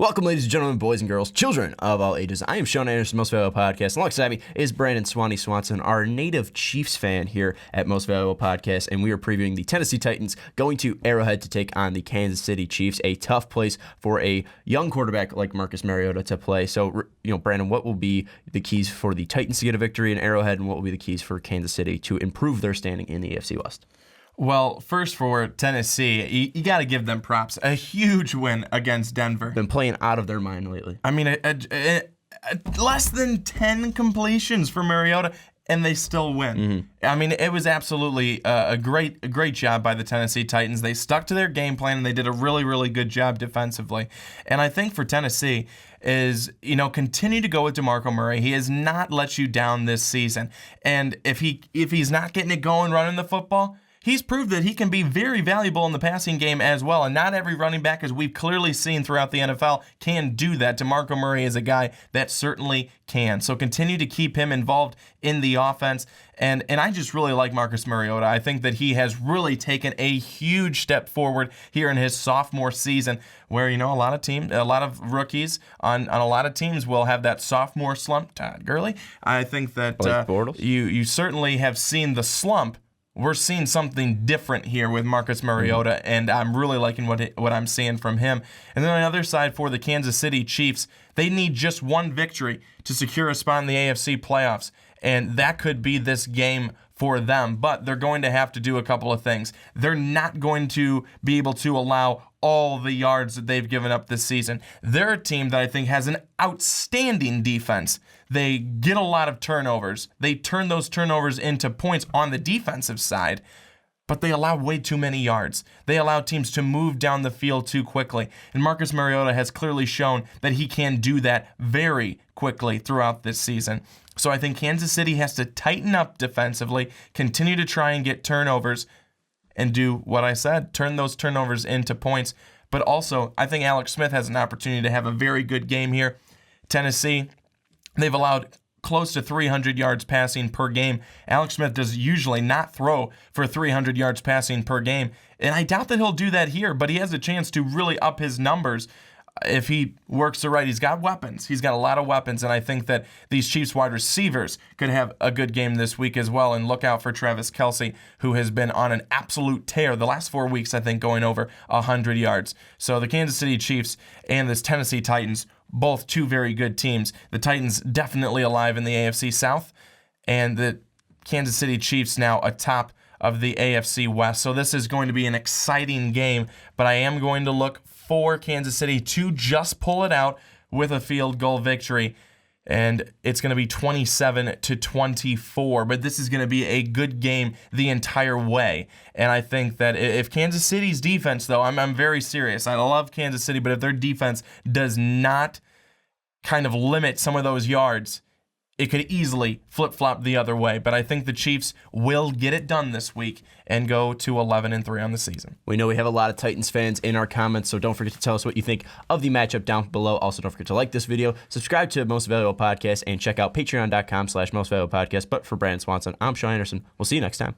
Welcome, ladies and gentlemen, boys and girls, children of all ages. I am Sean Anderson, Most Valuable Podcast. Alongside me is Brandon Swanson, our native Chiefs fan here at Most Valuable Podcast, and we are previewing the Tennessee Titans going to Arrowhead to take on the Kansas City Chiefs, a tough place for a young quarterback like Marcus Mariota to play. So, Brandon, what will be the keys for the Titans to get a victory in Arrowhead, and what will be the keys for Kansas City to improve their standing in the AFC West? Well, first for Tennessee, you got to give them props. A huge win against Denver. Been playing out of their mind lately. I mean, less than 10 completions for Mariota, and they still win. Mm-hmm. I mean, it was absolutely a great job by the Tennessee Titans. They stuck to their game plan, and they did a really, really good job defensively. And I think for Tennessee is, continue to go with DeMarco Murray. He has not let you down this season. And if he's not getting it going running the football, he's proved that he can be very valuable in the passing game as well, and not every running back, as we've clearly seen throughout the NFL, can do that. DeMarco Murray is a guy that certainly can. So continue to keep him involved in the offense, and I just really like Marcus Mariota. I think that he has really taken a huge step forward here in his sophomore season, where, a lot of rookies on a lot of teams will have that sophomore slump. Todd Gurley, I think that you certainly have seen the slump. We're seeing something different here with Marcus Mariota, and I'm really liking what I'm seeing from him. And then on the other side, for the Kansas City Chiefs, they need just one victory to secure a spot in the AFC playoffs, and that could be this game for them. But they're going to have to do a couple of things. They're not going to be able to allow all the yards that they've given up this season. They're a team that I think has an outstanding defense. They get a lot of turnovers. They turn those turnovers into points on the defensive side, but they allow way too many yards. They allow teams to move down the field too quickly. And Marcus Mariota has clearly shown that he can do that very quickly throughout this season. So I think Kansas City has to tighten up defensively, continue to try and get turnovers, and do what I said, turn those turnovers into points. But also, I think Alex Smith has an opportunity to have a very good game here. Tennessee, they've allowed close to 300 yards passing per game. Alex Smith does usually not throw for 300 yards passing per game, and I doubt that he'll do that here, but he has a chance to really up his numbers if he works it right. He's got weapons. He's got a lot of weapons, and I think that these Chiefs wide receivers could have a good game this week as well, and look out for Travis Kelce, who has been on an absolute tear the last 4 weeks, I think, going over 100 yards. So the Kansas City Chiefs and this Tennessee Titans, both two very good teams. The Titans definitely alive in the AFC South, and the Kansas City Chiefs now atop of the AFC West. So this is going to be an exciting game, but I am going to look for Kansas City to just pull it out with a field goal victory, and it's going to be 27-24. But this is going to be a good game the entire way, and I think that if Kansas City's defense, though, I'm very serious. I love Kansas City, but if their defense does not kind of limit some of those yards, it could easily flip-flop the other way. But I think the Chiefs will get it done this week and go to 11-3 on the season. We know we have a lot of Titans fans in our comments, so don't forget to tell us what you think of the matchup down below. Also, don't forget to like this video, subscribe to Most Valuable Podcast, and check out patreon.com/mostvaluablepodcast. But for Brandon Swanson, I'm Sean Anderson. We'll see you next time.